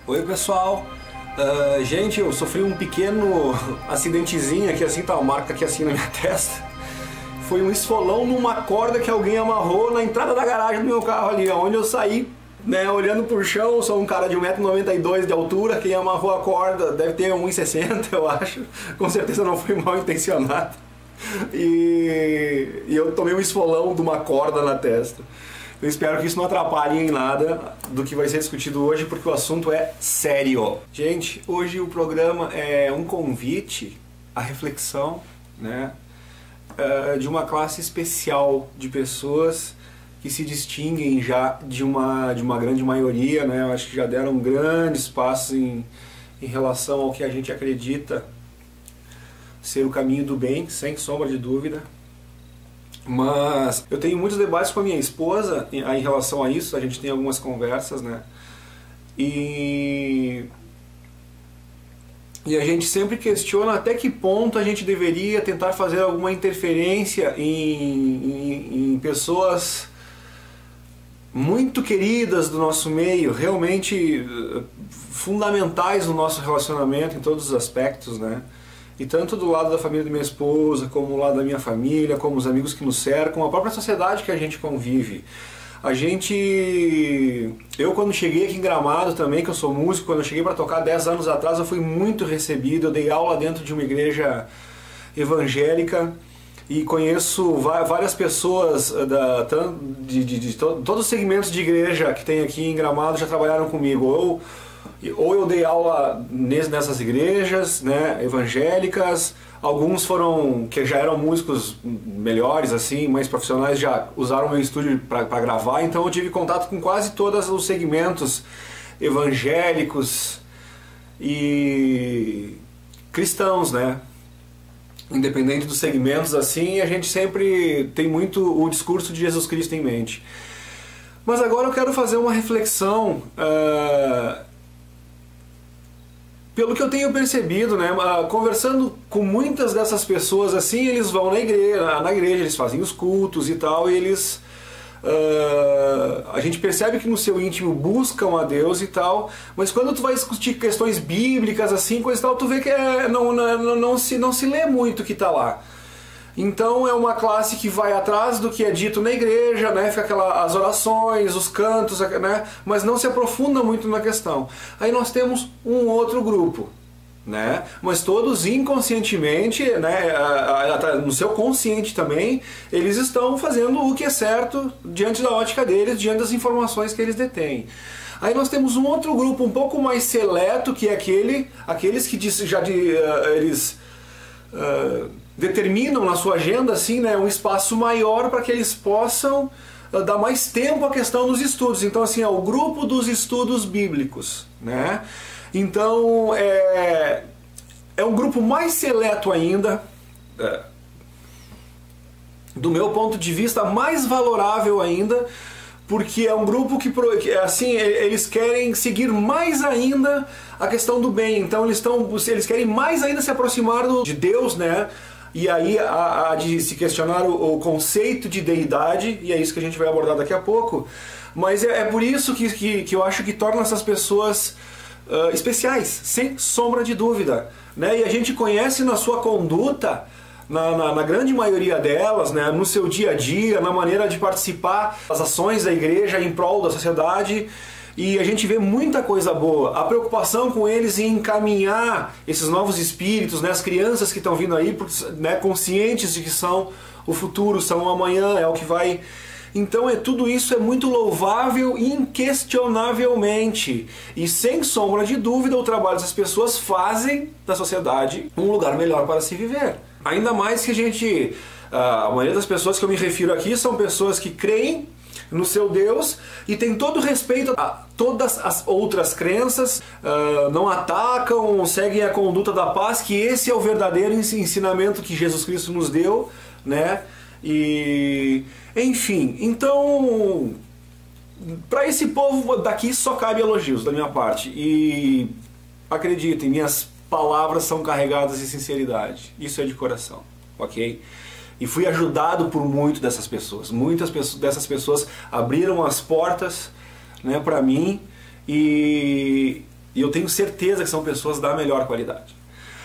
Oi pessoal, gente, eu sofri um pequeno acidentezinho aqui, assim, tá uma marca aqui assim na minha testa. Foi um esfolão numa corda que alguém amarrou na entrada da garagem do meu carro ali, onde eu saí, né, olhando pro chão. Sou um cara de 1,92 m de altura, quem amarrou a corda deve ter 1,60 m, eu acho. Com certeza não foi mal intencionado. E eu tomei um esfolão de uma corda na testa. Eu espero que isso não atrapalhe em nada do que vai ser discutido hoje, porque o assunto é sério. Gente, hoje o programa é um convite à reflexão, né, de uma classe especial de pessoas que se distinguem já de uma grande maioria, né? Eu acho que já deram grandes passos em relação ao que a gente acredita ser o caminho do bem, sem sombra de dúvida. Mas eu tenho muitos debates com a minha esposa em relação a isso, a gente tem algumas conversas, né? E a gente sempre questiona até que ponto a gente deveria tentar fazer alguma interferência em pessoas muito queridas do nosso meio, realmente fundamentais no nosso relacionamento em todos os aspectos, né? E tanto do lado da família da minha esposa, como do lado da minha família, como os amigos que nos cercam, a própria sociedade que a gente convive. Eu quando cheguei aqui em Gramado também, que eu sou músico, quando eu cheguei para tocar 10 anos atrás, eu fui muito recebido. Eu dei aula dentro de uma igreja evangélica e conheço várias pessoas de todos os segmentos de igreja que tem aqui em Gramado, já trabalharam comigo. Ou eu dei aula nessas igrejas, né, evangélicas. Alguns foram, que já eram músicos melhores, assim, mais profissionais, já usaram meu estúdio para gravar. Então eu tive contato com quase todos os segmentos evangélicos e cristãos, né? Independente dos segmentos, assim, a gente sempre tem muito o discurso de Jesus Cristo em mente. Mas agora eu quero fazer uma reflexão pelo que eu tenho percebido, né, conversando com muitas dessas pessoas, assim, eles vão na igreja, eles fazem os cultos e tal, e eles, a gente percebe que no seu íntimo buscam a Deus e tal, mas quando tu vai discutir questões bíblicas, assim, coisa e tal, tu vê que não se lê muito o que está lá. Então é uma classe que vai atrás do que é dito na igreja, né? Fica as orações, os cantos, né? Mas não se aprofunda muito na questão. Aí nós temos um outro grupo, né? Mas todos inconscientemente, né? No seu consciente também, eles estão fazendo o que é certo diante da ótica deles, diante das informações que eles detêm. Aí nós temos um outro grupo um pouco mais seleto, que é aqueles que determinam na sua agenda, assim, né, um espaço maior para que eles possam dar mais tempo à questão dos estudos. Então, assim, é o grupo dos estudos bíblicos, né? Então, é um grupo mais seleto ainda, do meu ponto de vista, mais valorável ainda, porque é um grupo que, assim, eles querem seguir mais ainda a questão do bem. Então, eles querem mais ainda se aproximar de Deus, né? E aí há de se questionar o conceito de deidade, e é isso que a gente vai abordar daqui a pouco. Mas é por isso que eu acho que torna essas pessoas especiais, sem sombra de dúvida, né? E a gente conhece na sua conduta, na grande maioria delas, né, no seu dia a dia, na maneira de participar das ações da igreja em prol da sociedade. E a gente vê muita coisa boa, a preocupação com eles em encaminhar esses novos espíritos, né, as crianças que estão vindo aí, né, conscientes de que são o futuro, são o amanhã, é o que vai... Então tudo isso é muito louvável inquestionavelmente. E sem sombra de dúvida o trabalho dessas pessoas fazem da sociedade um lugar melhor para se viver. Ainda mais que a maioria das pessoas que eu me refiro aqui são pessoas que creem no seu Deus e tem todo respeito a todas as outras crenças, não atacam, seguem a conduta da paz, que esse é o verdadeiro ensinamento que Jesus Cristo nos deu, né? E enfim, então para esse povo daqui só cabe elogios da minha parte, e acreditem, minhas palavras são carregadas de sinceridade, isso é de coração, ok? E fui ajudado por muitas dessas pessoas. Muitas dessas pessoas abriram as portas, né, para mim, e E eu tenho certeza que são pessoas da melhor qualidade.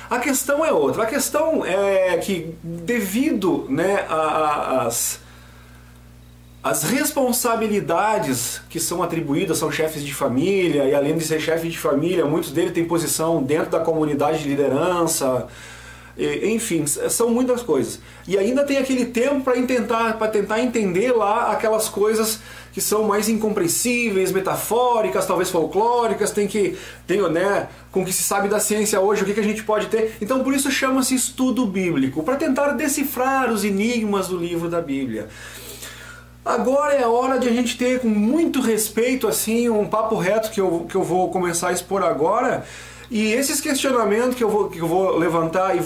A questão é outra. A questão é que, devido, né, as responsabilidades que são atribuídas, são chefes de família, e além de ser chefe de família, muitos deles têm posição dentro da comunidade de liderança, enfim, são muitas coisas. E ainda tem aquele tempo para tentar entender lá aquelas coisas que são mais incompreensíveis, metafóricas, talvez folclóricas, né, com o que se sabe da ciência hoje, o que a gente pode ter. Então por isso chama-se estudo bíblico, para tentar decifrar os enigmas do livro da Bíblia. Agora é a hora de a gente ter, com muito respeito, assim, um papo reto que eu vou começar a expor agora. E esses questionamentos que eu vou levantar e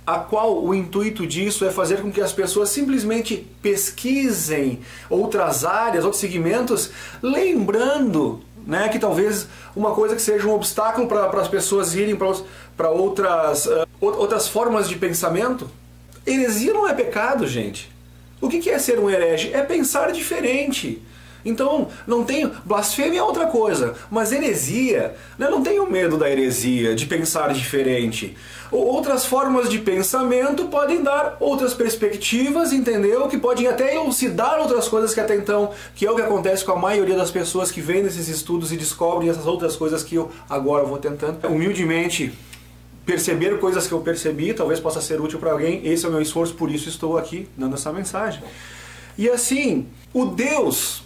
a qual o intuito disso é fazer com que as pessoas simplesmente pesquisem outras áreas, outros segmentos, lembrando, né, que talvez uma coisa que seja um obstáculo para as pessoas irem para outras formas de pensamento. Heresia não é pecado, gente. O que é ser um herege? É pensar diferente. Então, não tenho... Blasfêmia é outra coisa, mas heresia... Eu não tenho medo da heresia, de pensar diferente. Outras formas de pensamento podem dar outras perspectivas, entendeu? Que podem até elucidar outras coisas que até então... Que é o que acontece com a maioria das pessoas que vêm nesses estudos e descobrem essas outras coisas que eu agora vou tentando, humildemente, perceber coisas que eu percebi, talvez possa ser útil para alguém. Esse é o meu esforço, por isso estou aqui dando essa mensagem. E assim, o Deus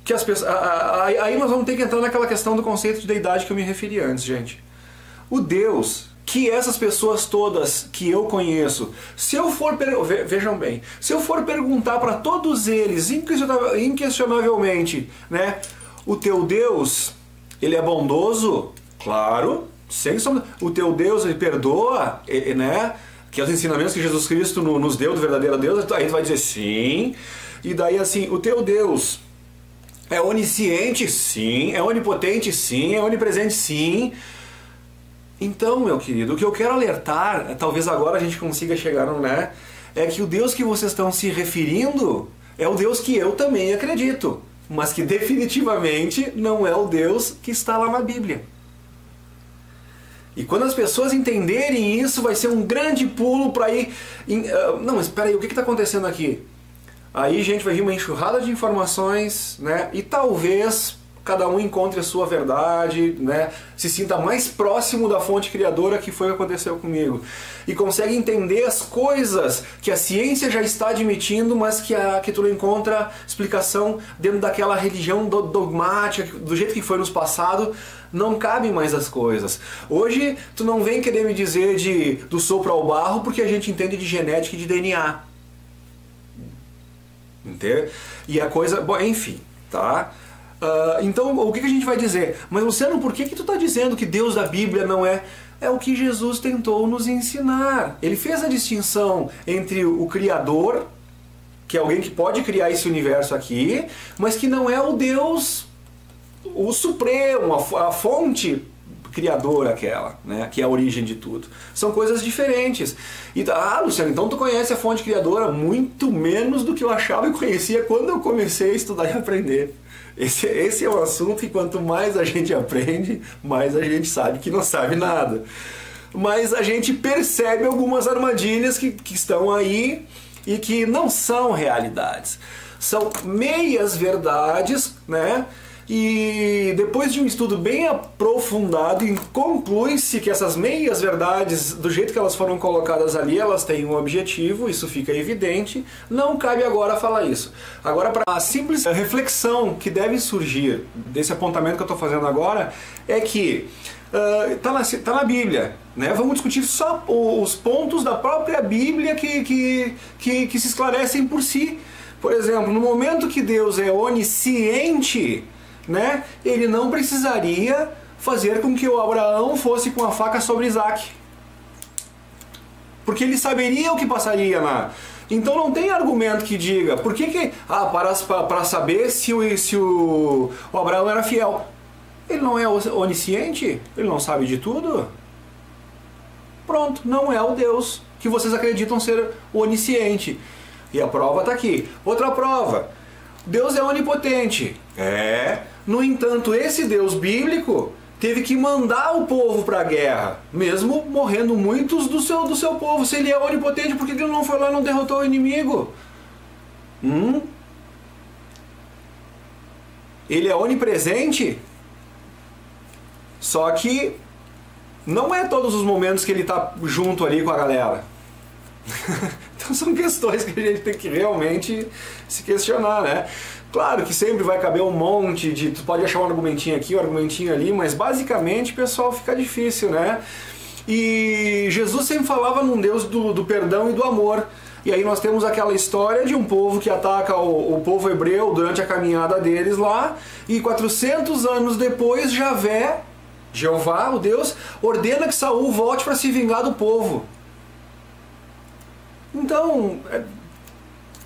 que as pessoas... Aí nós vamos ter que entrar naquela questão do conceito de deidade que eu me referi antes, gente. O Deus que essas pessoas todas que eu conheço, se eu for... Vejam bem, se eu for perguntar para todos eles, inquestionavelmente, né, o teu Deus, ele é bondoso? Claro. Sem sombra. O teu Deus, ele perdoa, né? Que é os ensinamentos que Jesus Cristo nos deu do verdadeiro Deus. Aí tu vai dizer sim. E daí assim, o teu Deus é onisciente? Sim. É onipotente? Sim. É onipresente? Sim. Então, meu querido, o que eu quero alertar, talvez agora a gente consiga chegar, né? É que o Deus que vocês estão se referindo é o Deus que eu também acredito, mas que definitivamente não é o Deus que está lá na Bíblia. E quando as pessoas entenderem isso, vai ser um grande pulo para ir... Não, mas espera aí, o que está acontecendo aqui? Aí, gente, vai vir uma enxurrada de informações, né? E talvez cada um encontre a sua verdade, né? Se sinta mais próximo da fonte criadora, que foi o que aconteceu comigo. E consegue entender as coisas que a ciência já está admitindo, mas que tu não encontra explicação dentro daquela religião dogmática, do jeito que foi nos passados. Não cabem mais as coisas. Hoje, tu não vem querer me dizer do sopro ao barro, porque a gente entende de genética e de DNA. Entende? E a coisa... Bom, enfim, tá? Então, o que a gente vai dizer? Mas, Luciano, por que tu está dizendo que Deus da Bíblia não é... É o que Jesus tentou nos ensinar. Ele fez a distinção entre o Criador, que é alguém que pode criar esse universo aqui, mas que não é o Deus... o supremo, a fonte criadora aquela, né, que é a origem de tudo. São coisas diferentes. E, Luciano, então tu conhece a fonte criadora muito menos do que eu achava e conhecia quando eu comecei a estudar e aprender. Esse é um assunto que quanto mais a gente aprende, mais a gente sabe que não sabe nada. Mas a gente percebe algumas armadilhas que estão aí e que não são realidades. São meias verdades, né? E depois de um estudo bem aprofundado, conclui-se que essas meias verdades, do jeito que elas foram colocadas ali, elas têm um objetivo, isso fica evidente. Não cabe agora falar isso. Agora, para a simples reflexão que deve surgir desse apontamento que eu estou fazendo agora, é que tá na Bíblia, né? Vamos discutir só os pontos da própria Bíblia que se esclarecem por si. Por exemplo, no momento que Deus é onisciente, né, ele não precisaria fazer com que o Abraão fosse com a faca sobre Isaac, porque ele saberia o que passaria lá. Então não tem argumento que diga por que para saber se o Abraão era fiel. Ele não é onisciente? Ele não sabe de tudo? Pronto, não é o Deus que vocês acreditam ser onisciente. E a prova está aqui. Outra prova. Deus é onipotente. No entanto, esse Deus bíblico teve que mandar o povo para a guerra, mesmo morrendo muitos do seu povo. Se ele é onipotente, por que ele não foi lá e não derrotou o inimigo? Ele é onipresente, só que não é todos os momentos que ele está junto ali com a galera. Então são questões que a gente tem que realmente se questionar, né? Claro que sempre vai caber um monte de... Tu pode achar um argumentinho aqui, um argumentinho ali, mas basicamente, pessoal, fica difícil, né? E Jesus sempre falava num Deus do perdão e do amor. E aí nós temos aquela história de um povo que ataca o povo hebreu durante a caminhada deles lá, e 400 anos depois, Jeová, o Deus, ordena que Saul volte para se vingar do povo. Então,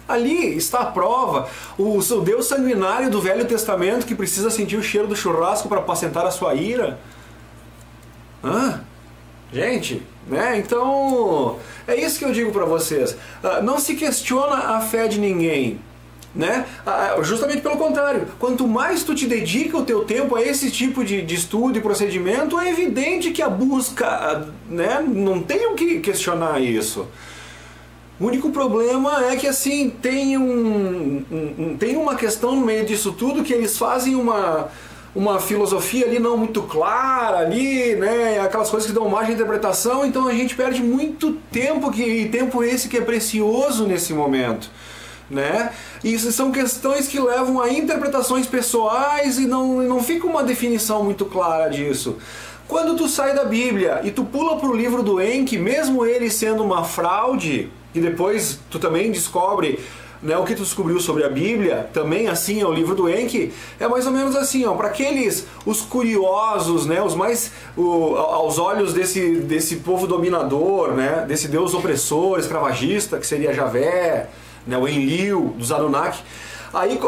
ali está a prova. O Deus sanguinário do Velho Testamento que precisa sentir o cheiro do churrasco para apacentar a sua ira. Gente, né? Então, é isso que eu digo para vocês. Não se questiona a fé de ninguém, né? Justamente pelo contrário. Quanto mais tu te dedica o teu tempo a esse tipo de estudo e procedimento, é evidente que a busca, né? Não tem o que questionar isso. O único problema é que assim tem uma questão no meio disso tudo, que eles fazem uma filosofia ali não muito clara ali, né? Aquelas coisas que dão margem de interpretação, então a gente perde muito tempo, e tempo esse que é precioso nesse momento, né? E isso são questões que levam a interpretações pessoais e não fica uma definição muito clara disso. Quando tu sai da Bíblia e tu pula para o livro do Enki, mesmo ele sendo uma fraude, e depois tu também descobre, né, o que tu descobriu sobre a Bíblia, também assim é o livro do Enki, é mais ou menos assim, ó, para aqueles, os curiosos, né, os mais, aos olhos desse povo dominador, né, desse Deus opressor, escravagista, que seria Javé, né, o Enlil, dos Anunnaki. Aí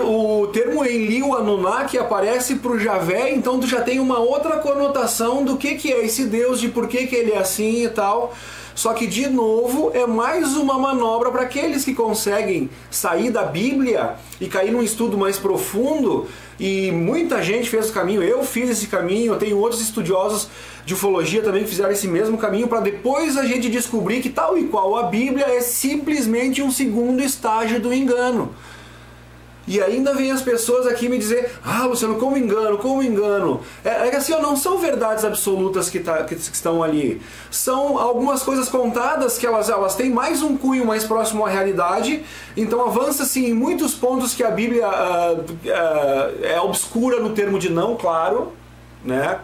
o termo Enlil Anunnaki aparece para o Javé, então tu já tem uma outra conotação do que é esse Deus, de por que ele é assim e tal. Só que, de novo, é mais uma manobra para aqueles que conseguem sair da Bíblia e cair num estudo mais profundo, e muita gente fez o caminho, eu fiz esse caminho, eu tenho outros estudiosos de ufologia também que fizeram esse mesmo caminho, para depois a gente descobrir que tal e qual a Bíblia é simplesmente um segundo estágio do engano. E ainda vem as pessoas aqui me dizer: Luciano, como engano? É que assim, não são verdades absolutas que estão ali. São algumas coisas contadas que elas têm mais um cunho mais próximo à realidade. Então avança-se em muitos pontos que a Bíblia é obscura no termo de não claro. Né?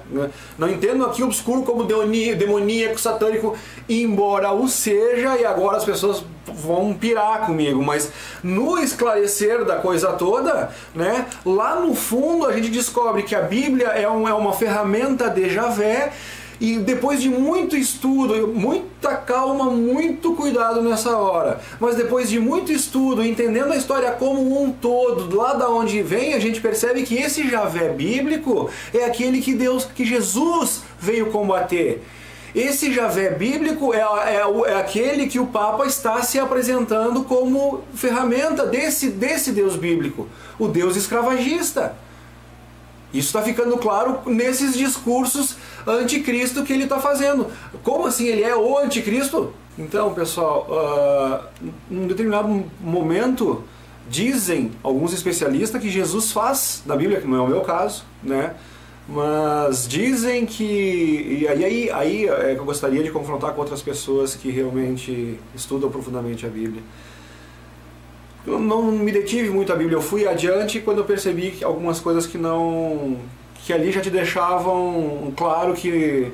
Não entendo aqui obscuro como demoníaco, satânico, embora o seja, e agora as pessoas vão pirar comigo, mas no esclarecer da coisa toda, né, lá no fundo a gente descobre que a Bíblia é uma ferramenta de Javé. E depois de muito estudo, muita calma, muito cuidado nessa hora, mas depois de muito estudo, entendendo a história como um todo, lá da onde vem, a gente percebe que esse Javé bíblico é aquele que Jesus veio combater. Esse Javé bíblico é aquele que o Papa está se apresentando como ferramenta desse Deus bíblico, o Deus escravagista. Isso está ficando claro nesses discursos anticristo que ele está fazendo. Como assim ele é o anticristo? Então, pessoal, em um determinado momento, dizem alguns especialistas que Jesus faz da Bíblia, que não é o meu caso, né? Mas dizem que... E aí eu gostaria de confrontar com outras pessoas que realmente estudam profundamente a Bíblia. Eu não me detive muito a Bíblia, eu fui adiante quando eu percebi que algumas coisas que ali já te deixavam claro que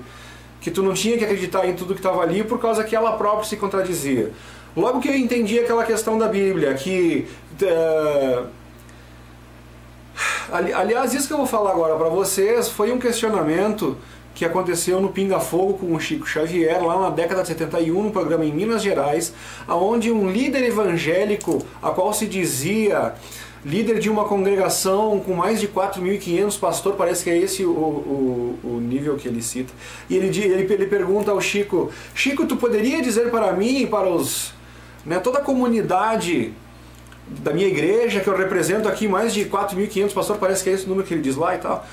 tu não tinha que acreditar em tudo que estava ali, por causa que ela própria se contradizia. Logo que eu entendi aquela questão da Bíblia, que... aliás, isso que eu vou falar agora para vocês foi um questionamento que aconteceu no Pinga Fogo com o Chico Xavier, lá na década de 71, no programa em Minas Gerais, onde um líder evangélico, a qual se dizia líder de uma congregação com mais de 4.500 pastores, parece que é esse o nível que ele cita, e ele pergunta ao Chico: Chico, tu poderia dizer para mim e para toda a comunidade da minha igreja, que eu represento aqui mais de 4.500 pastores, parece que é esse o número que ele diz lá e tal,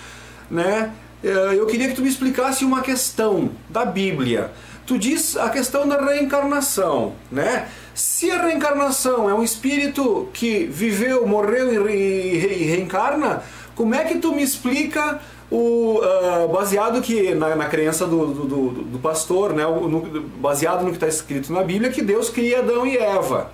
né? eu queria que tu me explicasse uma questão da Bíblia. Tu diz a questão da reencarnação, né? Se a reencarnação é um espírito que viveu, morreu e reencarna, como é que tu me explica baseado que na crença do pastor, né? Baseado no que está escrito na Bíblia, que Deus cria Adão e Eva.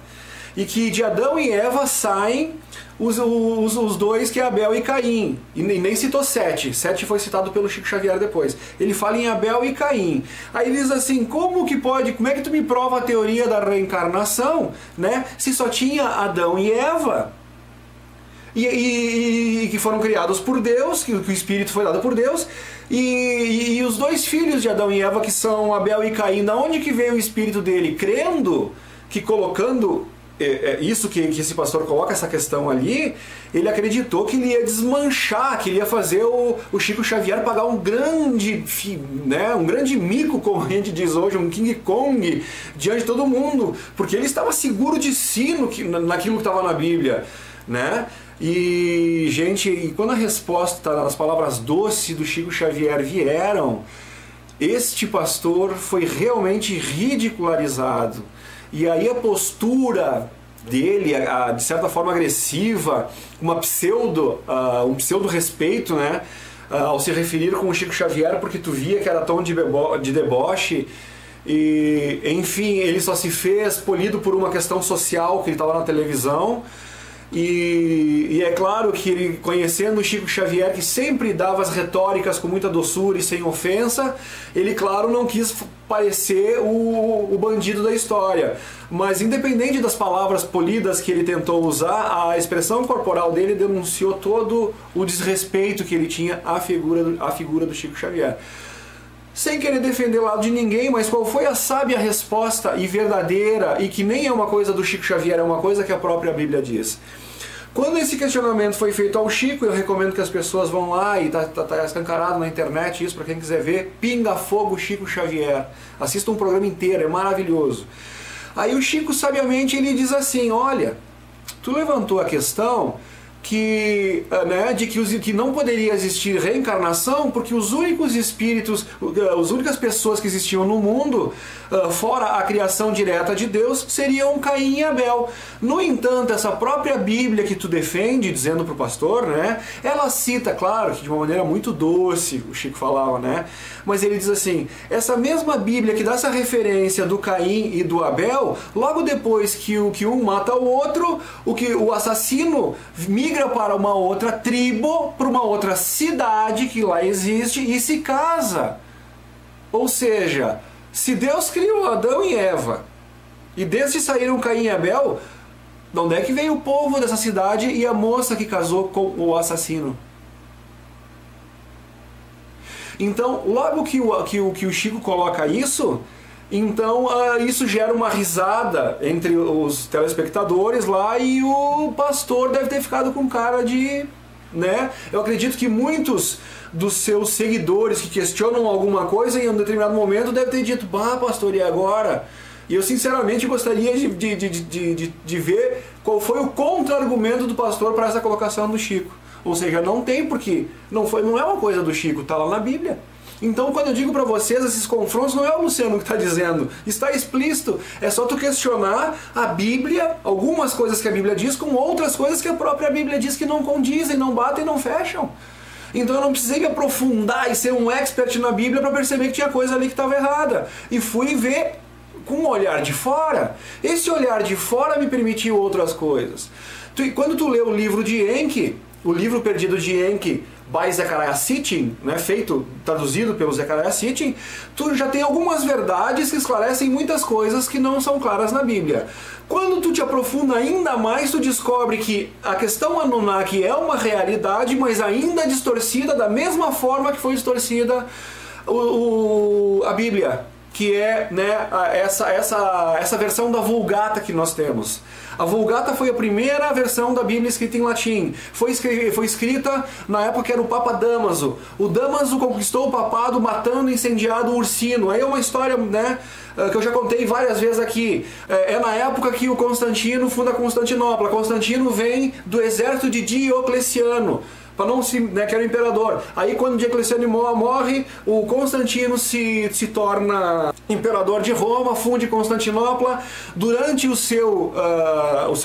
E que de Adão e Eva saem os dois, que é Abel e Caim. E nem citou Sete. Sete foi citado pelo Chico Xavier depois. Ele fala em Abel e Caim. Aí ele diz assim, como é que tu me prova a teoria da reencarnação, né? Se só tinha Adão e Eva, e que foram criados por Deus, que o Espírito foi dado por Deus, e os dois filhos de Adão e Eva, que são Abel e Caim, da onde que veio o Espírito dele? Crendo que colocando isso que esse pastor coloca, essa questão ali, ele acreditou que ele ia desmanchar, que ele ia fazer o Chico Xavier pagar um grande mico, como a gente diz hoje, um King Kong, diante de todo mundo, porque ele estava seguro de si naquilo que estava na Bíblia, né? E, gente, e quando a resposta, as palavras doces do Chico Xavier vieram, este pastor foi realmente ridicularizado. E aí a postura dele, de certa forma agressiva, um pseudo respeito, né, ao se referir com o Chico Xavier, porque tu via que era tom de deboche, e enfim, ele só se fez polido por uma questão social, que ele estava na televisão. E é claro que ele, conhecendo o Chico Xavier, que sempre dava as retóricas com muita doçura e sem ofensa, ele, claro, não quis parecer o bandido da história. Mas independente das palavras polidas que ele tentou usar, a expressão corporal dele denunciou todo o desrespeito que ele tinha à figura do Chico Xavier. Sem querer defender o lado de ninguém, mas qual foi a sábia resposta e verdadeira, e que nem é uma coisa do Chico Xavier, é uma coisa que a própria Bíblia diz. Quando esse questionamento foi feito ao Chico, eu recomendo que as pessoas vão lá, e tá escancarado na internet isso, para quem quiser ver, Pinga Fogo Chico Xavier. Assista um programa inteiro, é maravilhoso. Aí o Chico, sabiamente, ele diz assim, olha, tu levantou a questão de que não poderia existir reencarnação, porque os únicos espíritos, as únicas pessoas que existiam no mundo, fora a criação direta de Deus, seriam Caim e Abel. No entanto, essa própria Bíblia que tu defende, dizendo para o pastor, né, ela cita, claro, que de uma maneira muito doce, o Chico falava, né, mas ele diz assim, essa mesma Bíblia que dá essa referência do Caim e do Abel, logo depois que um mata o outro, o assassino migra para uma outra tribo, para uma outra cidade que lá existe e se casa. Ou seja, se Deus criou Adão e Eva, e desde saíram Caim e Abel, de onde é que veio o povo dessa cidade e a moça que casou com o assassino? Então, logo que o Chico coloca isso, então isso gera uma risada entre os telespectadores lá, e o pastor deve ter ficado com cara de... né? Eu acredito que muitos dos seus seguidores que questionam alguma coisa em um determinado momento devem ter dito, bah, pastor, e agora? E eu sinceramente gostaria de ver qual foi o contra-argumento do pastor para essa colocação do Chico. Ou seja, não tem, porque não é uma coisa do Chico, está lá na Bíblia. Então, quando eu digo para vocês, esses confrontos não é o Luciano que está dizendo, está explícito. É só tu questionar a Bíblia, algumas coisas que a Bíblia diz, com outras coisas que a própria Bíblia diz que não condizem, não batem, não fecham. Então eu não precisei me aprofundar e ser um expert na Bíblia para perceber que tinha coisa ali que estava errada. E fui ver com um olhar de fora. Esse olhar de fora me permitiu outras coisas. Quando tu lê o livro de Enki, o livro perdido de Enki, by Zecharia Sitchin, né, traduzido pelo Zecharia Sitchin, tu já tem algumas verdades que esclarecem muitas coisas que não são claras na Bíblia. Quando tu te aprofunda ainda mais, tu descobre que a questão Anunnaki é uma realidade, mas ainda distorcida da mesma forma que foi distorcida a Bíblia, que é, né, essa versão da Vulgata que nós temos. A Vulgata foi a primeira versão da Bíblia escrita em latim. Foi escrita na época que era o Papa Damaso. O Damaso conquistou o papado matando e incendiado o Ursino. Aí é uma história, né, que eu já contei várias vezes aqui. É na época que o Constantino funda Constantinopla. Constantino vem do exército de Diocleciano. para não se, né, que era o imperador. Aí quando Diocleciano morre, o Constantino se torna imperador de Roma, funde Constantinopla. Durante o seu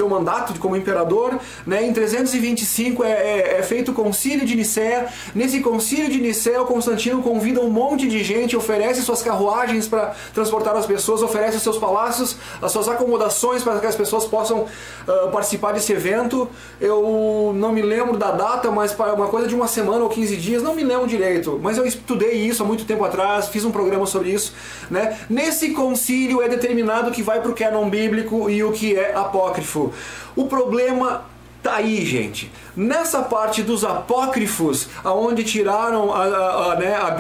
mandato como imperador, né, em 325 é feito o concílio de Nicéia. Nesse concílio de Nicéia, o Constantino convida um monte de gente, oferece suas carruagens para transportar as pessoas, oferece os seus palácios, as suas acomodações para que as pessoas possam participar desse evento. Eu não me lembro da data, mas para uma coisa de uma semana ou 15 dias, não me lembro direito, mas eu estudei isso há muito tempo atrás, fiz um programa sobre isso, né? Nesse concílio é determinado o que vai para o cânon bíblico e o que é apócrifo. O problema tá aí, gente. Nessa parte dos apócrifos, aonde tiraram a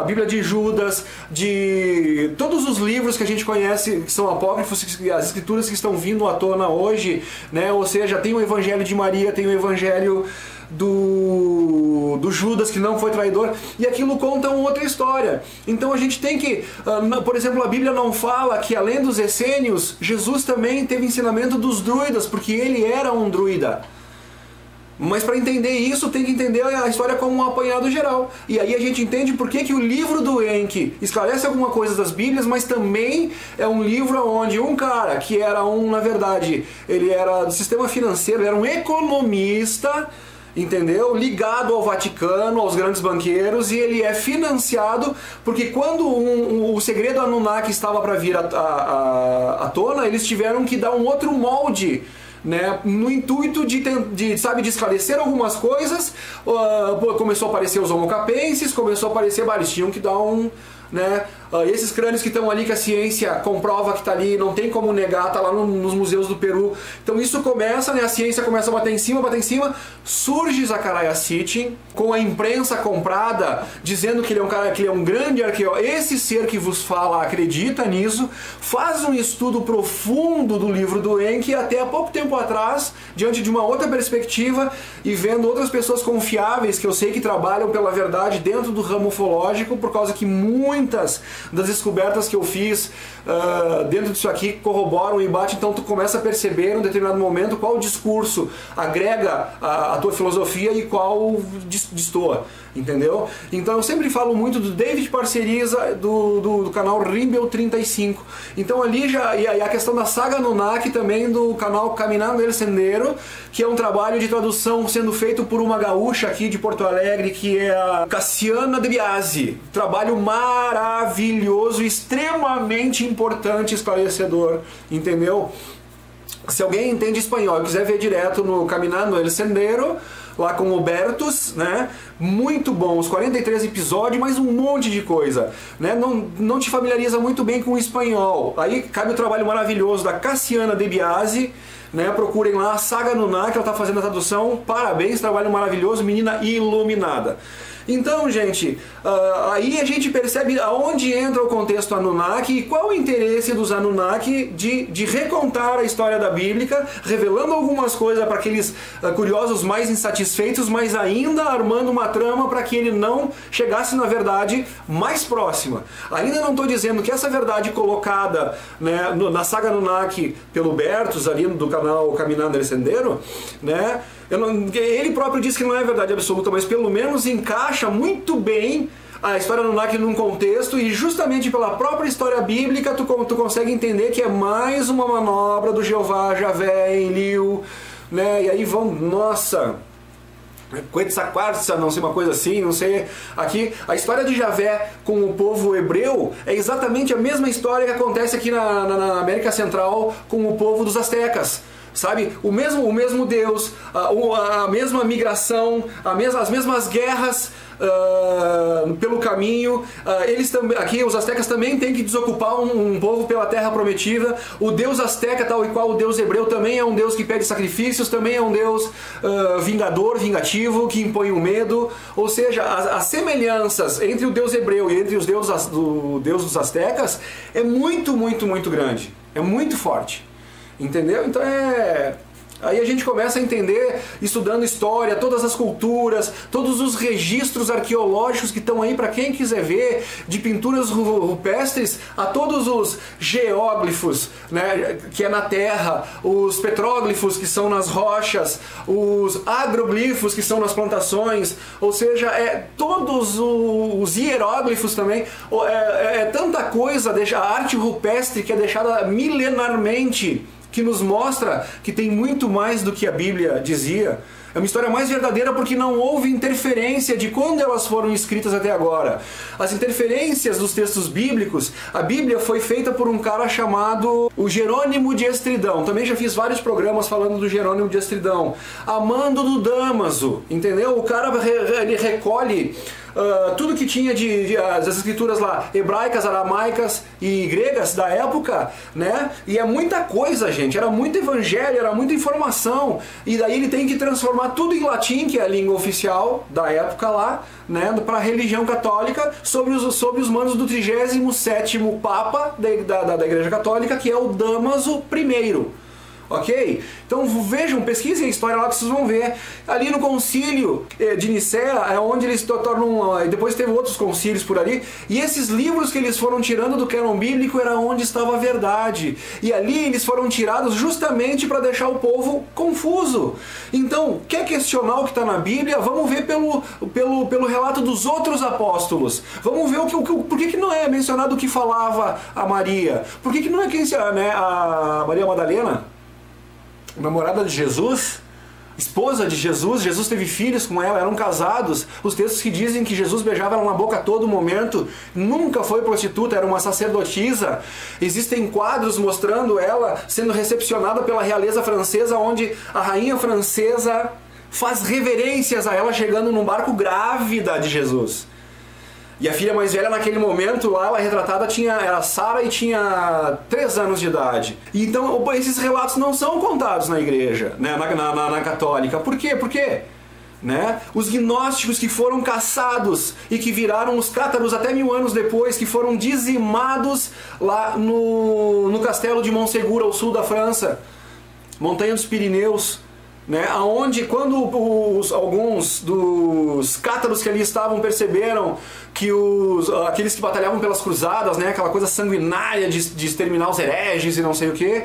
Bíblia de Judas, de todos os livros que a gente conhece que são apócrifos, as escrituras que estão vindo à tona hoje, né? Ou seja, tem o Evangelho de Maria, tem o Evangelho do Judas, que não foi traidor, e aquilo conta uma outra história. Então a gente tem que, por exemplo, a Bíblia não fala que além dos essênios, Jesus também teve ensinamento dos druidas, porque ele era um druida. Mas para entender isso, tem que entender a história como um apanhado geral. E aí a gente entende por que o livro do Enki esclarece alguma coisa das Bíblias, mas também é um livro onde um cara que era na verdade, ele era do sistema financeiro, ele era um economista, entendeu? Ligado ao Vaticano, aos grandes banqueiros, e ele é financiado porque quando o segredo Anunnaki estava para vir à tona, eles tiveram que dar um outro molde, né, no intuito de esclarecer algumas coisas. Começou a aparecer os Homo capenses, começou a aparecer, eles tinham que dar né, esses crânios que estão ali, que a ciência comprova que está ali, não tem como negar, está lá nos museus do Peru. Então isso começa, né, a ciência começa a bater em cima, surge Zecharia Sitchin, com a imprensa comprada, dizendo que ele é um cara, que ele é um grande arqueólogo. Esse ser que vos fala acredita nisso, faz um estudo profundo do livro do Enki, até há pouco tempo atrás, diante de uma outra perspectiva, e vendo outras pessoas confiáveis, que eu sei que trabalham pela verdade dentro do ramo ufológico, por causa que muitas das descobertas que eu fiz dentro disso aqui corroboram e batem. Então tu começa a perceber em um determinado momento qual discurso agrega a tua filosofia e qual destoa, entendeu? Então eu sempre falo muito do David Parceriza, do canal Rimbel 35. Então ali já, e a questão da saga Anunnaki também, do canal Caminhando El Sendero, que é um trabalho de tradução sendo feito por uma gaúcha aqui de Porto Alegre, que é a Cassiana De Biasi. Trabalho maravilhoso, extremamente importante, esclarecedor, entendeu? Se alguém entende espanhol e quiser ver direto no Caminhando El Sendero, lá com o Bertus, né? Muito bom, os 43 episódios, mais um monte de coisa, né? Não te familiariza muito bem com o espanhol. Aí cabe o trabalho maravilhoso da Cassiana De Biasi, né? Procurem lá, a Saga Anunnaki, ela está fazendo a tradução. Parabéns, trabalho maravilhoso, menina iluminada. Então, gente, aí a gente percebe aonde entra o contexto Anunnaki e qual o interesse dos Anunnaki de recontar a história da Bíblia, revelando algumas coisas para aqueles curiosos mais insatisfeitos, mas ainda armando uma trama para que ele não chegasse na verdade mais próxima. Ainda não estou dizendo que essa verdade colocada, né, na saga Anunnaki pelo Bertus, ali do canal Caminhando El Sendero, né, ele próprio diz que não é verdade absoluta, mas pelo menos encaixa muito bem a história Anunnaki num contexto, e justamente pela própria história bíblica tu consegue entender que é mais uma manobra do Jeová, Javé, Enlil, né? E aí vão, nossa, Quetzalcoatl, não sei, uma coisa assim, não sei. Aqui, a história de Javé com o povo hebreu é exatamente a mesma história que acontece aqui na América Central com o povo dos astecas. Sabe? O mesmo Deus, a mesma migração, as mesmas guerras pelo caminho. Eles também, aqui os astecas também têm que desocupar um povo pela terra prometida. O Deus asteca, tal e qual o Deus hebreu, também é um Deus que pede sacrifícios, também é um Deus vingador, vingativo, que impõe o medo. Ou seja, as semelhanças entre o Deus hebreu e entre os deuses dos astecas é muito, muito, muito grande. É muito forte. Entendeu? Então Aí a gente começa a entender, estudando história, todas as culturas, todos os registros arqueológicos que estão aí para quem quiser ver, de pinturas rupestres a todos os geóglifos, né, que é na terra, os petróglifos que são nas rochas, os agroglifos que são nas plantações, ou seja, todos os hieróglifos também, tanta coisa, a arte rupestre que é deixada milenarmente, que nos mostra que tem muito mais do que a Bíblia dizia. É uma história mais verdadeira porque não houve interferência de quando elas foram escritas até agora. As interferências dos textos bíblicos, a Bíblia foi feita por um cara chamado o Jerônimo de Estridão. Também já fiz vários programas falando do Jerônimo de Estridão. Amando do Damaso, entendeu? O cara ele recolhe tudo que tinha das escrituras lá, hebraicas, aramaicas e gregas da época, né? E é muita coisa, gente, era muito evangelho, era muita informação, e daí ele tem que transformar tudo em latim, que é a língua oficial da época lá, né, para a religião católica, sob os mandos do 37º Papa da Igreja Católica, que é o Damaso I. Ok? Então vejam, pesquisem a história lá que vocês vão ver. Ali no concílio de Nicéia é onde eles tornam. Depois teve outros concílios por ali. E esses livros que eles foram tirando do cânon bíblico era onde estava a verdade. E ali eles foram tirados justamente para deixar o povo confuso. Então, quer questionar o que está na Bíblia? Vamos ver pelo relato dos outros apóstolos. Vamos ver por que não é mencionado o que falava a Maria? Por que não é a Maria Madalena? Namorada de Jesus, esposa de Jesus, Jesus teve filhos com ela, eram casados. Os textos que dizem que Jesus beijava ela na boca a todo momento, nunca foi prostituta, era uma sacerdotisa. Existem quadros mostrando ela sendo recepcionada pela realeza francesa, onde a rainha francesa faz reverências a ela chegando num barco grávida de Jesus. E a filha mais velha naquele momento lá, ela retratada era Sara e tinha 3 anos de idade. E então esses relatos não são contados na igreja, né, na católica. Por quê? Por quê? Né? Os gnósticos que foram caçados e que viraram os cátaros até 1000 anos depois, que foram dizimados lá no castelo de Montségur, ao sul da França, Montanha dos Pirineus. Né, aonde quando alguns dos cátaros que ali estavam perceberam que aqueles que batalhavam pelas cruzadas, né, aquela coisa sanguinária de exterminar os hereges e não sei o que,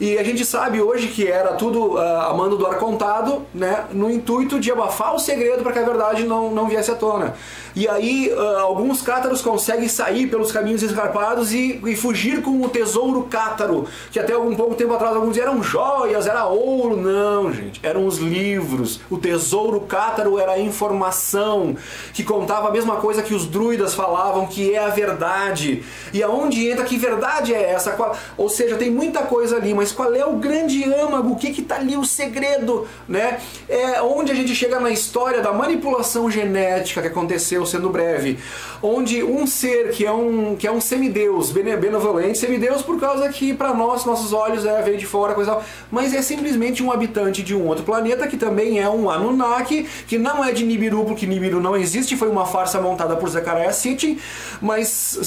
e a gente sabe hoje que era tudo a mando do ar contado, né, no intuito de abafar o segredo para que a verdade não viesse à tona. E aí alguns cátaros conseguem sair pelos caminhos escarpados e fugir com o tesouro cátaro, que até algum pouco tempo atrás alguns diziam eram joias, era ouro. Não, gente, eram os livros. O tesouro cátaro era a informação que contava a mesma coisa que os druidas falavam, que é a verdade. E aonde entra, que verdade é essa? Ou seja, tem muita coisa ali, mas qual é o grande âmago? O que está ali o segredo? Né? É onde a gente chega na história da manipulação genética que aconteceu, sendo breve, onde um ser que é um semideus, benevolente, semideus por causa que para nossos olhos veio de fora, coisa, mas é simplesmente um habitante de um outro planeta que também é um Anunnaki, que não é de Nibiru, porque Nibiru não existe, foi uma farsa montada por Zecharia Sitchin, mas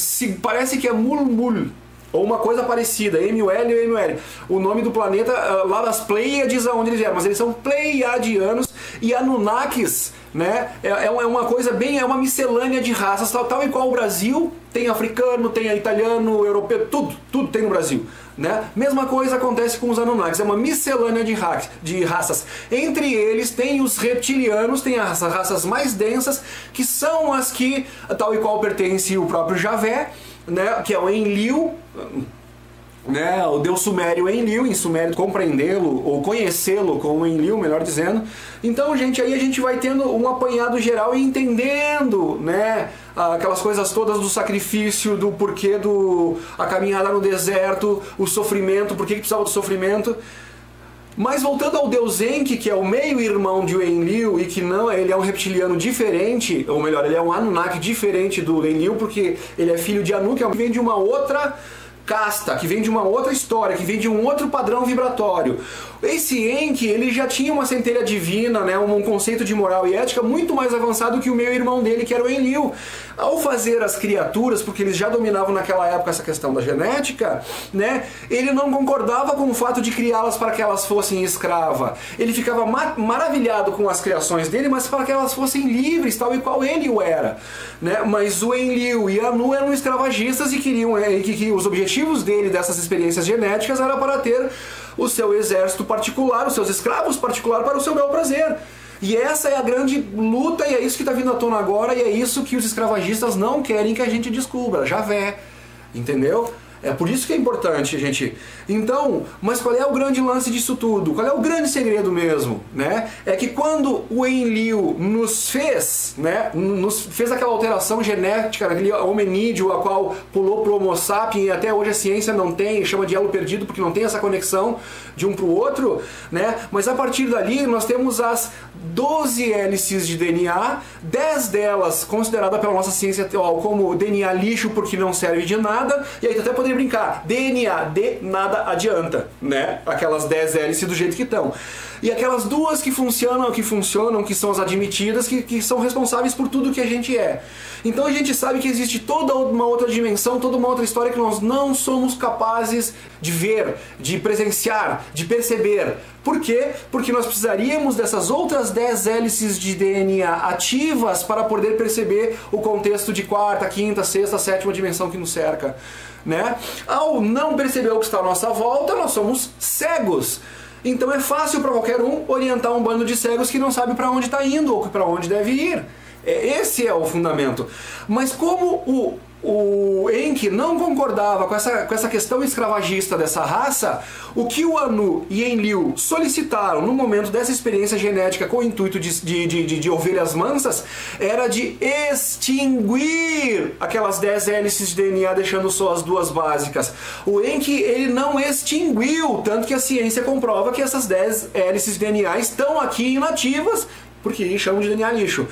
parece que é Mulmul, ou uma coisa parecida, MUL ou MUL. O nome do planeta, lá das Pleiades, aonde eles vieram, mas eles são pleiadianos e Anunnakis, né? É uma coisa é uma miscelânea de raças, tal e qual o Brasil tem africano, tem italiano, europeu, tudo tem no Brasil, né? Mesma coisa acontece com os Anunnakis, é uma miscelânea de raças. Entre eles tem os reptilianos, tem as raças mais densas, que são as que, tal e qual pertence o próprio Javé, né, que é o Enlil, né, o deus sumério Enlil, em sumério compreendê-lo ou conhecê-lo como Enlil, melhor dizendo. Então, gente, aí a gente vai tendo um apanhado geral e entendendo, né, aquelas coisas todas do sacrifício, do porquê a caminhada no deserto, o sofrimento, por que precisava do sofrimento. Mas voltando ao deus Enki, que é o meio-irmão de Enlil, e que não, ele é um reptiliano diferente, ou melhor, ele é um Anunnaki diferente do Enlil, porque ele é filho de Anu, que vem de uma outra casta, que vem de uma outra história, que vem de um outro padrão vibratório. Esse Enki, ele já tinha uma centelha divina, né, um conceito de moral e ética muito mais avançado que o meu irmão dele, que era o Enlil. Ao fazer as criaturas, porque eles já dominavam naquela época essa questão da genética, né, ele não concordava com o fato de criá-las para que elas fossem escravas. Ele ficava maravilhado com as criações dele, mas para que elas fossem livres, tal e qual ele o era. Né? Mas o Enlil e a Anu eram escravagistas e queriam que os objetivos dele dessas experiências genéticas era para ter o seu exército particular, os seus escravos particulares para o seu bel prazer. E essa é a grande luta, e é isso que está vindo à tona agora, e é isso que os escravagistas não querem que a gente descubra, Javé, entendeu? É por isso que é importante, gente. Então, mas qual é o grande lance disso tudo? Qual é o grande segredo mesmo, né? É que quando o Enlil nos fez, né, nos fez aquela alteração genética, aquele hominídeo a qual pulou pro Homo sapiens, e até hoje a ciência não tem, chama de elo perdido porque não tem essa conexão de um pro outro, né? Mas a partir dali nós temos as 12 hélices de DNA, 10 delas consideradas pela nossa ciência atual como DNA lixo porque não serve de nada, e aí até poderia brincar, DNA de nada adianta, né? Aquelas 10 hélices do jeito que estão. E aquelas duas que funcionam, que são as admitidas, que são responsáveis por tudo que a gente é. Então a gente sabe que existe toda uma outra dimensão, toda uma outra história que nós não somos capazes de ver, de presenciar, de perceber. Por quê? Porque nós precisaríamos dessas outras 10 hélices de DNA ativas para poder perceber o contexto de quarta, quinta, sexta, sétima dimensão que nos cerca. Né? Ao não perceber o que está à nossa volta, nós somos cegos. Então é fácil para qualquer um orientar um bando de cegos que não sabe para onde está indo ou para onde deve ir. Esse é o fundamento. Mas como o Enki não concordava com essa questão escravagista dessa raça, o que o Anu e Enlil solicitaram no momento dessa experiência genética com o intuito de ovelhas mansas era de extinguir aquelas 10 hélices de DNA, deixando só as duas básicas. O Enki, ele não extinguiu, tanto que a ciência comprova que essas 10 hélices de DNA estão aqui inativas, porque chamam de DNA lixo.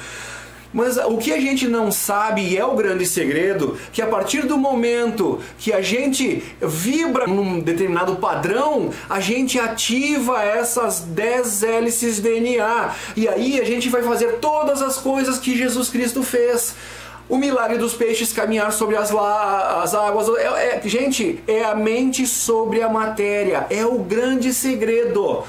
Mas o que a gente não sabe, e é o grande segredo, que a partir do momento que a gente vibra num determinado padrão, a gente ativa essas 10 hélices de DNA. E aí a gente vai fazer todas as coisas que Jesus Cristo fez. O milagre dos peixes caminhar sobre as águas. Gente, é a mente sobre a matéria. É o grande segredo.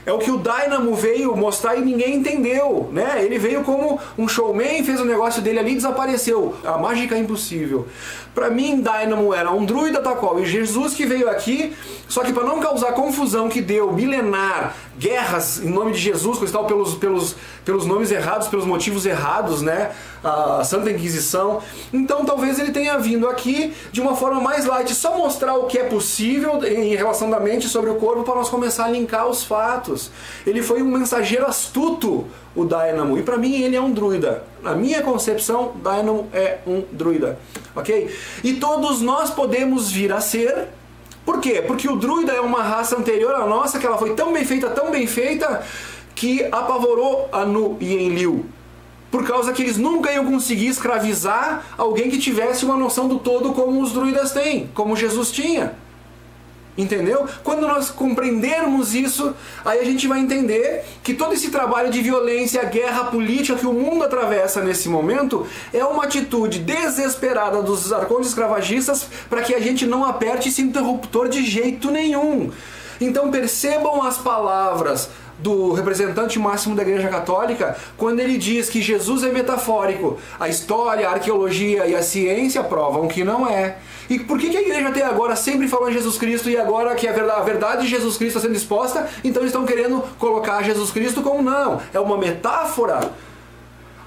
É o que o Dynamo veio mostrar e ninguém entendeu, né? Ele veio como um showman, fez o negócio dele ali e desapareceu. A mágica é impossível. Para mim, Dynamo era um druida tal qual, e Jesus que veio aqui, só que para não causar confusão que deu milenar, guerras em nome de Jesus, coisa tal, pelos nomes errados, pelos motivos errados, né? A Santa Inquisição. Então talvez ele tenha vindo aqui de uma forma mais light, só mostrar o que é possível em relação da mente sobre o corpo para nós começar a linkar os fatos. Ele foi um mensageiro astuto, o Dynamo, e para mim ele é um druida. Na minha concepção, Dynamo é um druida, ok? E todos nós podemos vir a ser. Por quê? Porque o druida é uma raça anterior à nossa, que ela foi tão bem feita, que apavorou Anu e Enlil. Por causa que eles nunca iam conseguir escravizar alguém que tivesse uma noção do todo como os druidas têm, como Jesus tinha. Entendeu? Quando nós compreendermos isso, aí a gente vai entender que todo esse trabalho de violência, guerra política que o mundo atravessa nesse momento é uma atitude desesperada dos arcontes escravagistas para que a gente não aperte esse interruptor de jeito nenhum. Então percebam as palavras do representante máximo da Igreja Católica quando ele diz que Jesus é metafórico. A história, a arqueologia e a ciência provam que não é. E por que a Igreja até agora sempre falou em Jesus Cristo e agora que a verdade de Jesus Cristo está sendo exposta, então eles estão querendo colocar Jesus Cristo como não? É uma metáfora?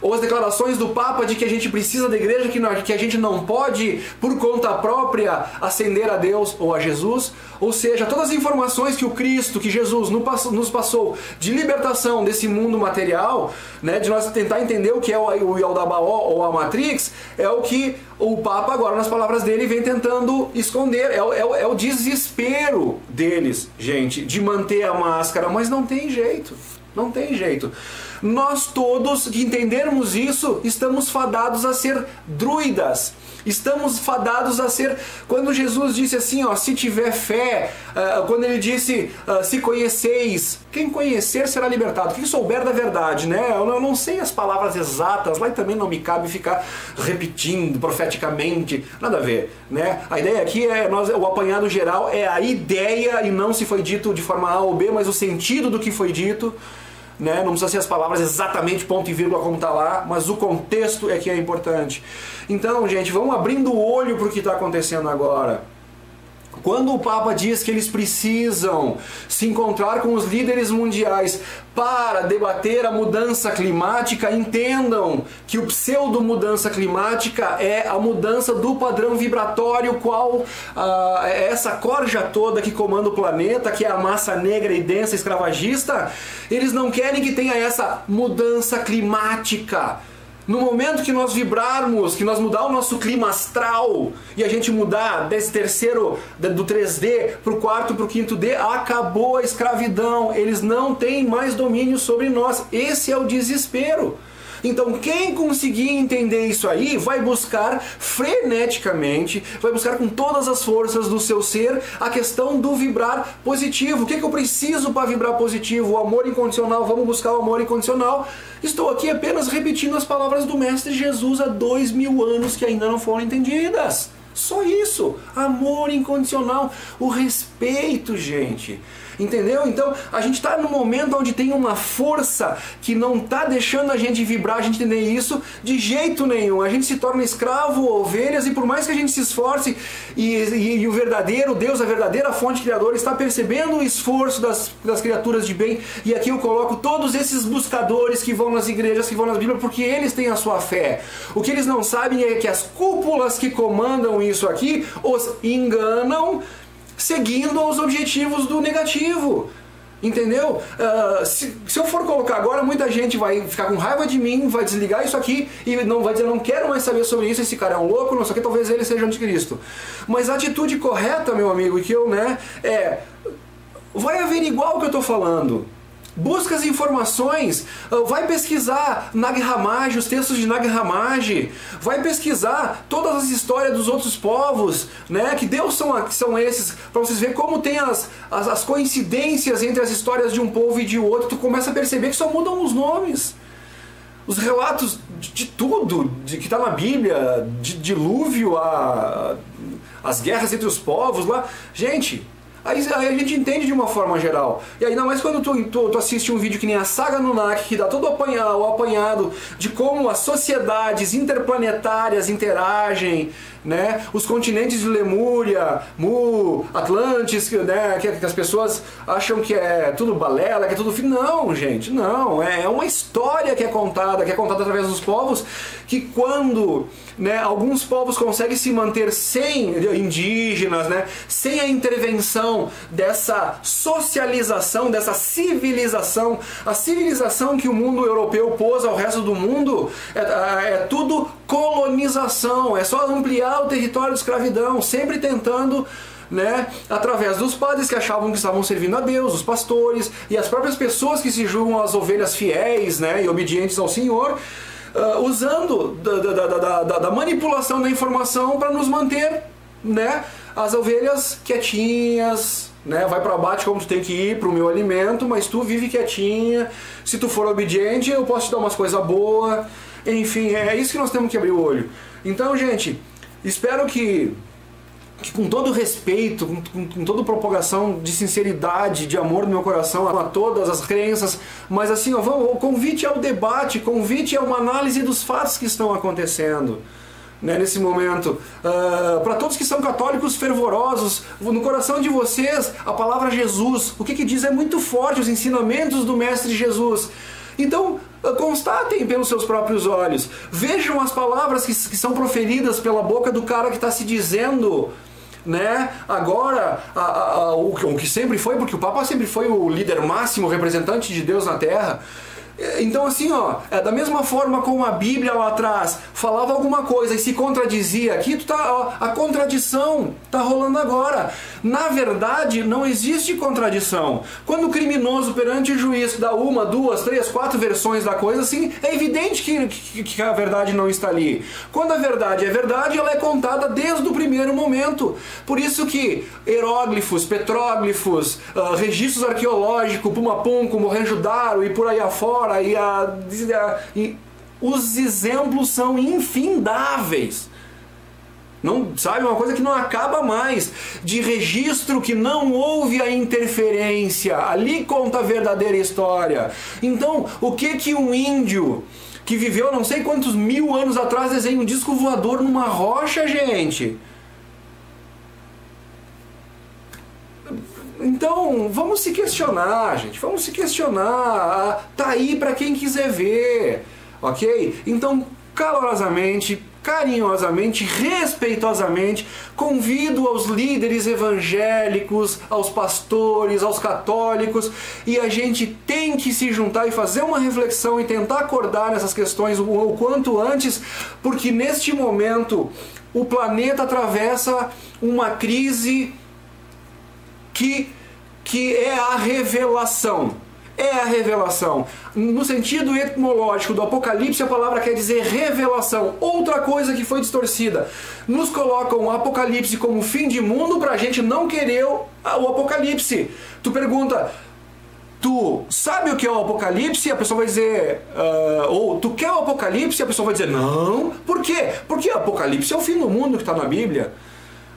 Ou as declarações do Papa de que a gente precisa da igreja, que a gente não pode, por conta própria, ascender a Deus ou a Jesus. Ou seja, todas as informações que o Cristo, que Jesus nos passou de libertação desse mundo material, né, de nós tentar entender o que é o Yaldabaoth ou a Matrix, é o que o Papa agora, nas palavras dele, vem tentando esconder. É o desespero deles, gente, de manter a máscara, mas não tem jeito. Não tem jeito. Nós todos que entendermos isso, estamos fadados a ser druidas. Estamos fadados a ser... Quando Jesus disse assim, ó, se tiver fé, quando ele disse, se conheceis, quem conhecer será libertado. Quem souber da verdade, né? Eu não sei as palavras exatas, lá também não me cabe ficar repetindo profeticamente, nada a ver, né? A ideia aqui é, o apanhado geral é a ideia, e não se foi dito de forma A ou B, mas o sentido do que foi dito. Né? Não precisa ser as palavras exatamente ponto e vírgula como está lá, mas o contexto é que é importante. Então, gente, vamos abrindo o olho para o que está acontecendo agora. Quando o Papa diz que eles precisam se encontrar com os líderes mundiais para debater a mudança climática, entendam que o pseudo-mudança climática é a mudança do padrão vibratório, qual é essa corja toda que comanda o planeta, que é a massa negra e densa escravagista. Eles não querem que tenha essa mudança climática. No momento que nós vibrarmos, que nós mudar o nosso clima astral e a gente mudar desse terceiro, do 3D para o quarto, para o 5D, acabou a escravidão. Eles não têm mais domínio sobre nós. Esse é o desespero. Então quem conseguir entender isso aí vai buscar freneticamente, vai buscar com todas as forças do seu ser a questão do vibrar positivo. O que eu preciso para vibrar positivo? O amor incondicional. Vamos buscar o amor incondicional. Estou aqui apenas repetindo as palavras do Mestre Jesus há 2000 anos que ainda não foram entendidas. Só isso. Amor incondicional. O respeito, gente. Entendeu? Então a gente está num momento onde tem uma força que não está deixando a gente vibrar, a gente entender isso de jeito nenhum. A gente se torna escravo, ovelhas, e por mais que a gente se esforce e o verdadeiro Deus, a verdadeira fonte criadora, está percebendo o esforço das criaturas de bem. E aqui eu coloco todos esses buscadores que vão nas igrejas, que vão nas Bíblias, porque eles têm a sua fé. O que eles não sabem é que as cúpulas que comandam isso aqui os enganam, seguindo os objetivos do negativo. Entendeu? Se eu for colocar agora, muita gente vai ficar com raiva de mim, vai desligar isso aqui e não vai dizer, não quero mais saber sobre isso, esse cara é um louco, não sei o que, talvez ele seja anticristo. Mas a atitude correta, meu amigo, que eu, vai averiguar o que eu estou falando. Busca as informações, vai pesquisar Nag Hammadi, os textos de Nag Hammadi, vai pesquisar todas as histórias dos outros povos, né? Que Deus são esses, para vocês verem como tem as coincidências entre as histórias de um povo e de outro. Tu começa a perceber que só mudam os nomes. Os relatos de tudo, que está na Bíblia, de dilúvio, as guerras entre os povos lá. Gente... Aí a gente entende de uma forma geral. E ainda mais quando tu assiste um vídeo que nem a Saga Anunnaki, que dá todo o apanhado de como as sociedades interplanetárias interagem, né? Os continentes de Lemúria, Mu, Atlantis, né? que as pessoas acham que é tudo balela, que é tudo... Não, gente, não. É uma história que é contada através dos povos, que quando... né, alguns povos conseguem se manter sem indígenas, né, sem a intervenção dessa socialização, dessa civilização. A civilização que o mundo europeu pôs ao resto do mundo é tudo colonização, é só ampliar o território de escravidão, sempre tentando, né, através dos padres que achavam que estavam servindo a Deus, os pastores e as próprias pessoas que se julgam as ovelhas fiéis, né, e obedientes ao Senhor, usando da manipulação da informação para nos manter, né, as ovelhas quietinhas, né, vai para o abate como tu tem que ir para o meu alimento, mas tu vive quietinha, se tu for obediente eu posso te dar umas coisas boas, enfim, é isso que nós temos que abrir o olho. Então, gente, espero que com todo respeito, com toda propagação de sinceridade, de amor no meu coração a todas as crenças, mas assim, o convite ao debate, convite a uma análise dos fatos que estão acontecendo, né, nesse momento. Para todos que são católicos fervorosos, no coração de vocês, a palavra Jesus, o que diz é muito forte, os ensinamentos do Mestre Jesus. Então, constatem pelos seus próprios olhos, vejam as palavras que são proferidas pela boca do cara que está se dizendo, né, agora, o que sempre foi, porque o Papa sempre foi o líder máximo, representante de Deus na Terra, Então assim, ó, da mesma forma como a Bíblia lá atrás falava alguma coisa e se contradizia aqui, a contradição está rolando agora. Na verdade, não existe contradição. Quando o criminoso perante o juiz dá 1, 2, 3, 4 versões da coisa, assim, é evidente que a verdade não está ali. Quando a verdade é verdade, ela é contada desde o primeiro momento. Por isso que hieróglifos, petróglifos, registros arqueológicos, Pumapum, Mohenjo-Daro e por aí afora, e os exemplos são infindáveis. Não, sabe, uma coisa que não acaba mais, de registro que não houve a interferência, ali conta a verdadeira história. Então, o que um índio que viveu não sei quantos 1000 anos atrás desenha um disco voador numa rocha, gente? Então, vamos se questionar, gente, vamos se questionar, tá aí para quem quiser ver, ok? Então, calorosamente, carinhosamente, respeitosamente, convido aos líderes evangélicos, aos pastores, aos católicos, e a gente tem que se juntar e fazer uma reflexão e tentar acordar nessas questões o quanto antes, porque neste momento o planeta atravessa uma crise que é a revelação. É a revelação. No sentido etimológico do Apocalipse, a palavra quer dizer revelação. Outra coisa que foi distorcida. Nos colocam o Apocalipse como fim de mundo para a gente não querer o Apocalipse. Tu pergunta, tu sabe o que é o Apocalipse? E a pessoa vai dizer, ou tu quer o Apocalipse? E a pessoa vai dizer, não. Por quê? Porque o Apocalipse é o fim do mundo que está na Bíblia.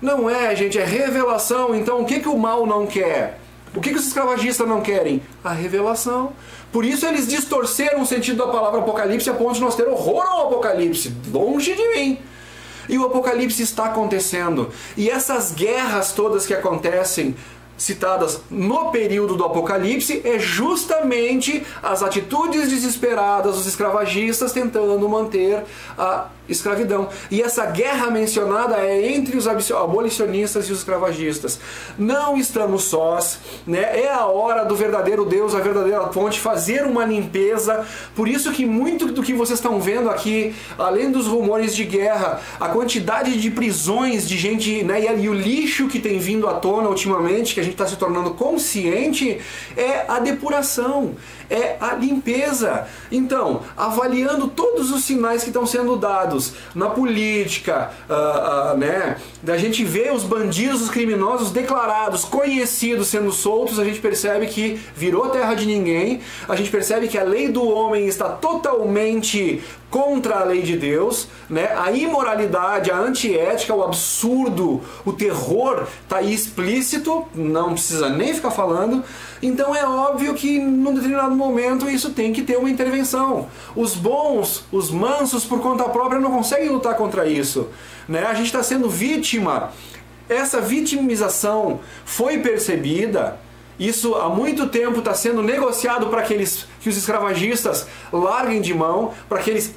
Não é, gente, é revelação. Então o que o mal não quer? O que os escravagistas não querem? A revelação. Por isso eles distorceram o sentido da palavra Apocalipse a ponto de nós ter horror ao Apocalipse. Longe de mim. E o Apocalipse está acontecendo. E essas guerras todas que acontecem, citadas no período do Apocalipse, é justamente as atitudes desesperadas dos escravagistas tentando manter a escravidão. E essa guerra mencionada é entre os abolicionistas e os escravagistas. Não estamos sós, né? É a hora do verdadeiro Deus, a verdadeira fonte, fazer uma limpeza. Por isso que muito do que vocês estão vendo aqui, além dos rumores de guerra, a quantidade de prisões de gente, né, e o lixo que tem vindo à tona ultimamente, que a gente está se tornando consciente, é a depuração, é a limpeza. Então, avaliando todos os sinais que estão sendo dados na política, né, da gente ver os bandidos, os criminosos declarados, conhecidos, sendo soltos, a gente percebe que virou terra de ninguém, a gente percebe que a lei do homem está totalmente contra a lei de Deus, né? A imoralidade, a antiética, o absurdo, o terror está aí explícito, não precisa nem ficar falando. Então é óbvio que num determinado momento isso tem que ter uma intervenção. Os bons, os mansos por conta própria não conseguem lutar contra isso, né? A gente está sendo vítima. Essa vitimização foi percebida. Isso há muito tempo está sendo negociado para que os escravagistas larguem de mão, para que eles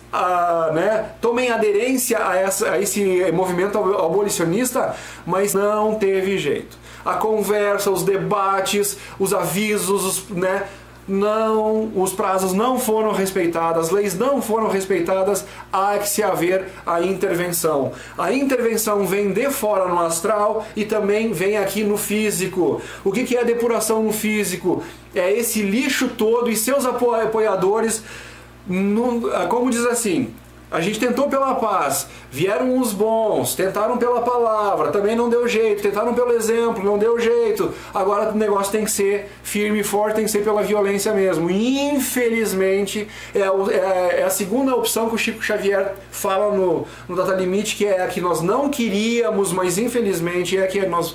né, tomem aderência a esse movimento abolicionista, mas não teve jeito. A conversa, os debates, os avisos, né, os prazos não foram respeitados, as leis não foram respeitadas, há que se haver a intervenção. A intervenção vem de fora no astral e também vem aqui no físico. O que é a depuração no físico? É esse lixo todo e seus apoiadores, como diz assim, a gente tentou pela paz, vieram os bons, tentaram pela palavra, também não deu jeito, tentaram pelo exemplo, não deu jeito. Agora o negócio tem que ser firme e forte, tem que ser pela violência mesmo. Infelizmente, é a segunda opção que o Chico Xavier fala no Data Limite, que é a que nós não queríamos, mas infelizmente é a que nós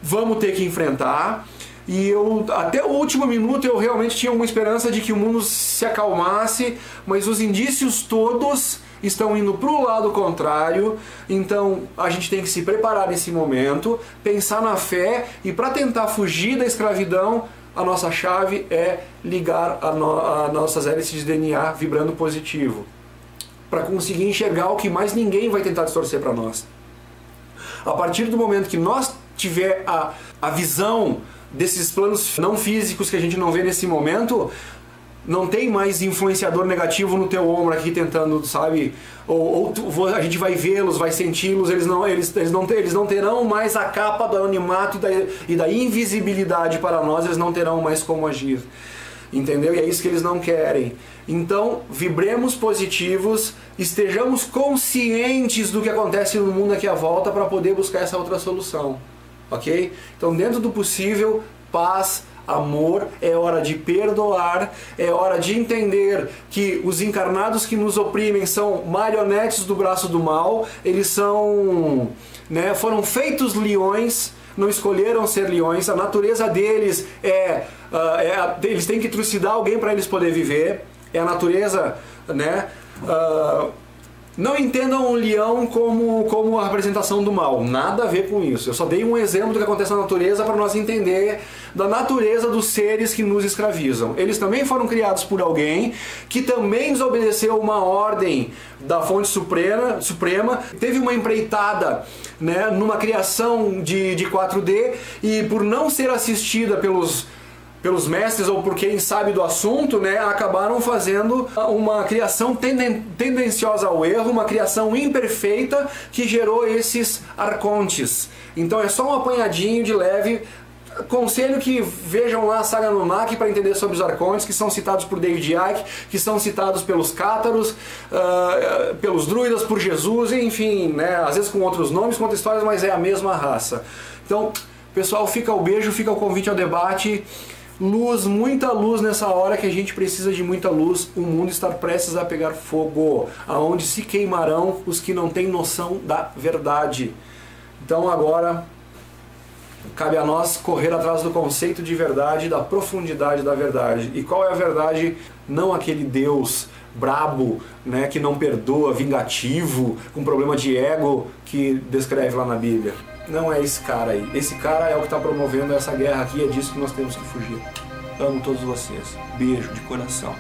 vamos ter que enfrentar. E até o último minuto eu realmente tinha uma esperança de que o mundo se acalmasse, mas os indícios todos estão indo para o lado contrário. Então a gente tem que se preparar nesse momento, pensar na fé, e para tentar fugir da escravidão, a nossa chave é ligar as nossas hélices de DNA vibrando positivo, para conseguir enxergar o que mais ninguém vai tentar distorcer para nós. A partir do momento que nós tiver a visão desses planos não físicos que a gente não vê nesse momento, Não tem mais influenciador negativo no teu ombro aqui tentando, sabe? A gente vai vê-los, vai senti-los, eles não terão mais a capa do anonimato e da invisibilidade para nós, eles não terão mais como agir. Entendeu? E é isso que eles não querem. Então, vibremos positivos, estejamos conscientes do que acontece no mundo aqui à volta para poder buscar essa outra solução. Ok? Então, dentro do possível, paz, amor, é hora de perdoar, é hora de entender que os encarnados que nos oprimem são marionetes do braço do mal, eles são, né, foram feitos leões, não escolheram ser leões, a natureza deles eles têm que trucidar alguém para eles poderem viver, é a natureza, né? Não entendam um leão como a representação do mal, nada a ver com isso. Eu só dei um exemplo do que acontece na natureza para nós entender da natureza dos seres que nos escravizam. Eles também foram criados por alguém que também desobedeceu uma ordem da fonte suprema, teve uma empreitada, né, numa criação de 4D e por não ser assistida pelos mestres ou por quem sabe do assunto, né, acabaram fazendo uma criação tendenciosa ao erro, uma criação imperfeita que gerou esses arcontes. Então é só um apanhadinho de leve. Conselho que vejam lá a saga Anunnaki para entender sobre os arcontes, que são citados por David Icke, que são citados pelos cátaros, pelos druidas, por Jesus, enfim, né, às vezes com outros nomes, com outras histórias, mas é a mesma raça. Então, pessoal, fica o beijo, fica o convite ao debate. Luz, muita luz nessa hora que a gente precisa de muita luz. O mundo está prestes a pegar fogo, aonde se queimarão os que não têm noção da verdade. Então agora cabe a nós correr atrás do conceito de verdade, da profundidade da verdade. E qual é a verdade? Não aquele Deus brabo, né, que não perdoa, vingativo, com problema de ego que descreve lá na Bíblia. Não é esse cara aí. Esse cara é o que está promovendo essa guerra aqui, é disso que nós temos que fugir. Amo todos vocês. Beijo de coração.